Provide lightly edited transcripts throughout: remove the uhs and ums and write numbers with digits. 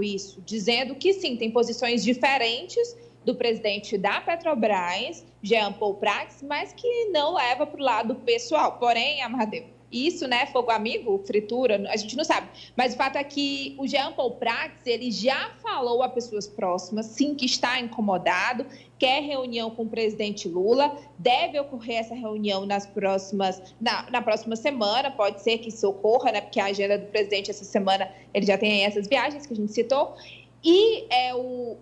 isso, dizendo que sim, tem posições diferentes do presidente da Petrobras, Jean Paul Prats, mas que não leva para o lado pessoal. Porém, Amadeu, isso, né, fogo amigo, fritura, a gente não sabe. Mas o fato é que o Jean Paul Prats, ele já falou a pessoas próximas, sim, que está incomodado, quer reunião com o presidente Lula, deve ocorrer essa reunião na próxima semana, pode ser que isso ocorra, né, porque a agenda do presidente essa semana, ele já tem essas viagens que a gente citou, e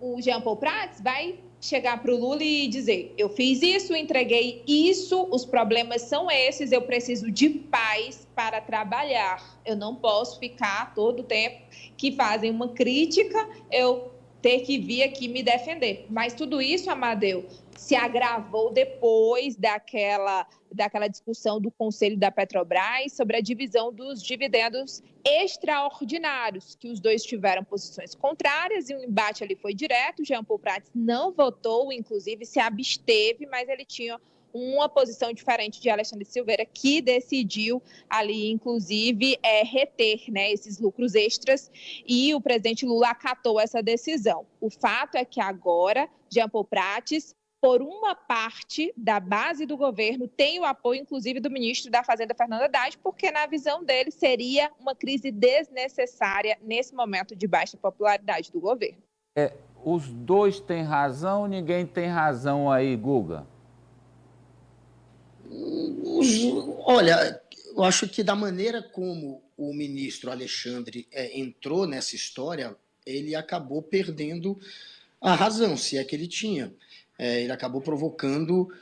o Jean Paul Prats vai chegar para o Lula e dizer: eu fiz isso, entreguei isso, os problemas são esses, eu preciso de paz para trabalhar. Eu não posso ficar todo o tempo que fazem uma crítica, eu ter que vir aqui me defender. Mas tudo isso, Amadeu, se agravou depois daquela discussão do Conselho da Petrobras sobre a divisão dos dividendos extraordinários, que os dois tiveram posições contrárias e o embate ali foi direto. Jean Paul Prats não votou, inclusive se absteve, mas ele tinha uma posição diferente de Alexandre Silveira, que decidiu ali, inclusive, reter, né, esses lucros extras, e o presidente Lula acatou essa decisão. O fato é que agora, Jean Paul Prats, por uma parte da base do governo, tem o apoio, inclusive, do ministro da Fazenda, Fernando Haddad, porque, na visão dele, seria uma crise desnecessária nesse momento de baixa popularidade do governo. Os dois têm razão, ninguém tem razão aí, Guga? Olha, eu acho que da maneira como o ministro Alexandre entrou nessa história, ele acabou perdendo a razão, se é que ele tinha. Ele acabou provocando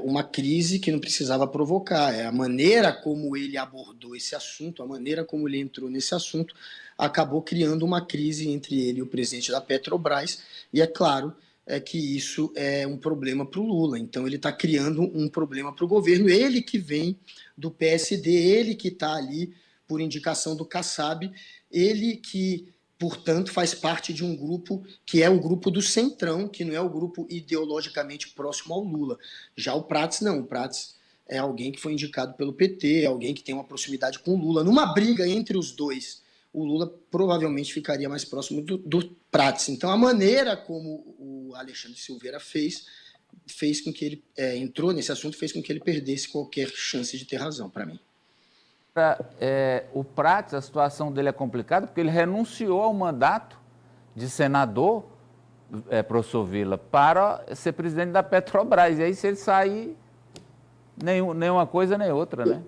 uma crise que não precisava provocar. A maneira como ele abordou esse assunto, a maneira como ele entrou nesse assunto, acabou criando uma crise entre ele e o presidente da Petrobras, e é claro que isso é um problema para o Lula. Então ele está criando um problema para o governo, ele que vem do PSD, ele que está ali por indicação do Kassab, ele que, portanto, faz parte de um grupo que é o grupo do Centrão, que não é o grupo ideologicamente próximo ao Lula. Já o Prats não, o Prats é alguém que foi indicado pelo PT, é alguém que tem uma proximidade com o Lula. Numa briga entre os dois, o Lula provavelmente ficaria mais próximo do Prats. Então, a maneira como o Alexandre Silveira fez com que ele entrou nesse assunto, fez com que ele perdesse qualquer chance de ter razão, para mim. O Prats, a situação dele é complicada, porque ele renunciou ao mandato de senador, professor Vila, para ser presidente da Petrobras. E aí, se ele sair, nem uma coisa nem outra, né?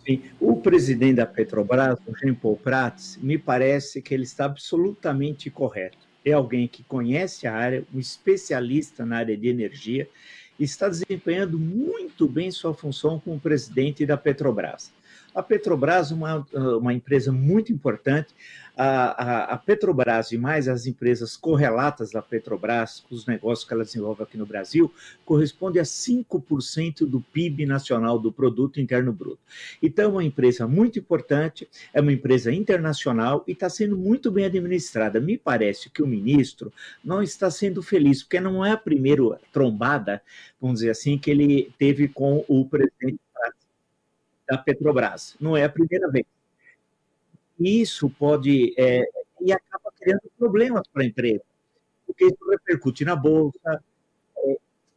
Sim. O presidente da Petrobras, o Jean Paul Prats, me parece que ele está absolutamente correto. É alguém que conhece a área, um especialista na área de energia, e está desempenhando muito bem sua função como presidente da Petrobras. A Petrobras é uma empresa muito importante. A Petrobras e mais as empresas correlatas da Petrobras, com os negócios que ela desenvolve aqui no Brasil, corresponde a 5% do PIB nacional, do Produto Interno Bruto. Então, é uma empresa muito importante, é uma empresa internacional e está sendo muito bem administrada. Me parece que o ministro não está sendo feliz, porque não é a primeira trombada, vamos dizer assim, que ele teve com o presidente da Petrobras. Não é a primeira vez. Isso pode... e acaba criando problemas para a empresa, porque isso repercute na Bolsa,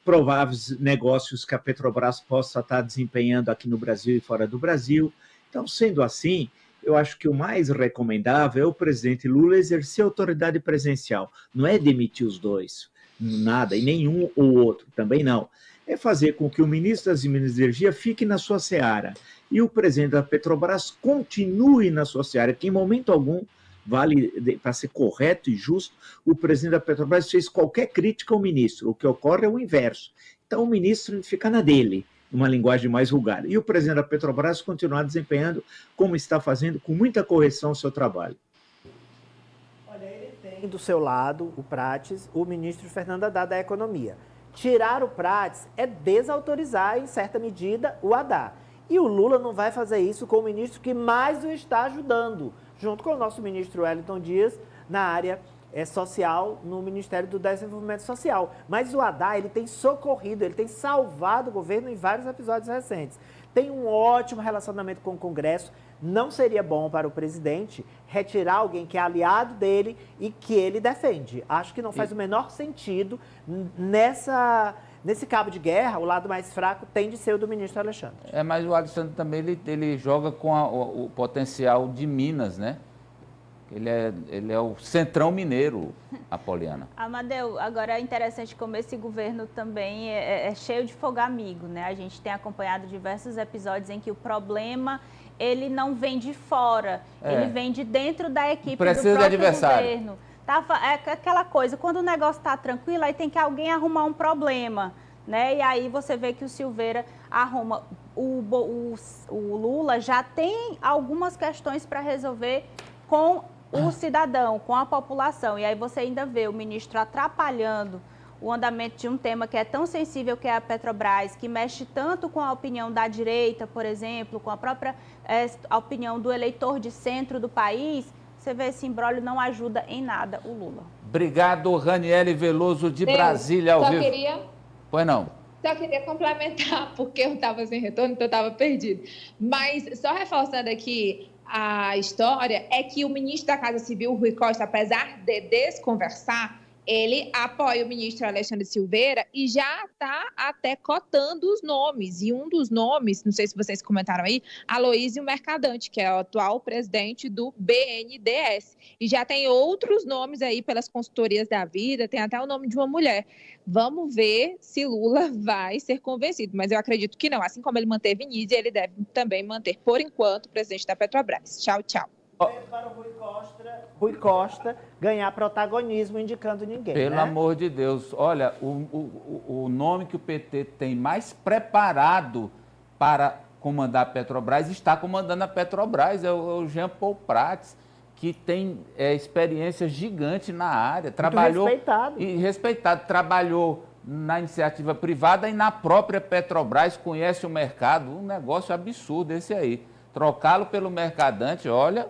prováveis negócios que a Petrobras possa estar desempenhando aqui no Brasil e fora do Brasil. Então, sendo assim, eu acho que o mais recomendável é o presidente Lula exercer autoridade presencial. Não é demitir os dois, nada, e nenhum ou outro, também não. É fazer com que o ministro das Minas e Energia fique na sua seara e o presidente da Petrobras continue na sua seara, que em momento algum, vale para ser correto e justo, o presidente da Petrobras fez qualquer crítica ao ministro. O que ocorre é o inverso. Então o ministro fica na dele, numa linguagem mais vulgar. E o presidente da Petrobras continuar desempenhando, como está fazendo, com muita correção, o seu trabalho. Olha, ele tem do seu lado, o Prats, o ministro Fernando Haddad da Economia. Tirar o Prats é desautorizar, em certa medida, o Haddad. E o Lula não vai fazer isso com o ministro que mais o está ajudando, junto com o nosso ministro Wellington Dias, na área social, no Ministério do Desenvolvimento Social. Mas o Haddad, ele tem socorrido, ele tem salvado o governo em vários episódios recentes. Tem um ótimo relacionamento com o Congresso, não seria bom para o presidente retirar alguém que é aliado dele e que ele defende. Acho que não faz o menor sentido nesse cabo de guerra. O lado mais fraco tem de ser o do ministro Alexandre. Mas o Alexandre também ele joga com o potencial de Minas, né? Ele é o centrão mineiro, Apoliana. Amadeu, agora é interessante como esse governo também é cheio de fogo amigo, né? A gente tem acompanhado diversos episódios em que o problema, ele não vem de fora, ele vem de dentro da equipe do próprio governo. É aquela coisa, quando o negócio está tranquilo, aí tem que alguém arrumar um problema, né? E aí você vê que o Silveira arruma. O Lula já tem algumas questões para resolver com o cidadão, com a população. E aí você ainda vê o ministro atrapalhando o andamento de um tema que é tão sensível, que é a Petrobras, que mexe tanto com a opinião da direita, por exemplo, com a própria a opinião do eleitor de centro do país. Você vê, esse imbróglio não ajuda em nada o Lula. Obrigado, Raniele Veloso, de Brasília, ao vivo. Pois não. Só queria complementar, porque eu estava sem retorno, então eu estava perdido. Mas, só reforçando aqui a história, é que o ministro da Casa Civil, Rui Costa, apesar de desconversar, ele apoia o ministro Alexandre Silveira e já está até cotando os nomes. E um dos nomes, não sei se vocês comentaram aí, Aloísio Mercadante, que é o atual presidente do BNDES. E já tem outros nomes aí pelas consultorias da vida, tem até o nome de uma mulher. Vamos ver se Lula vai ser convencido, mas eu acredito que não. Assim como ele manteve Nízia, ele deve também manter, por enquanto, o presidente da Petrobras. Tchau, tchau. Para o Rui Costa ganhar protagonismo indicando ninguém. Pelo amor de Deus. Olha, o nome que o PT tem mais preparado para comandar a Petrobras está comandando a Petrobras, é o Jean Paul Prats, que tem experiência gigante na área. Trabalhou respeitado. Trabalhou na iniciativa privada e na própria Petrobras, conhece o mercado. Um negócio absurdo esse aí. Trocá-lo pelo Mercadante, olha,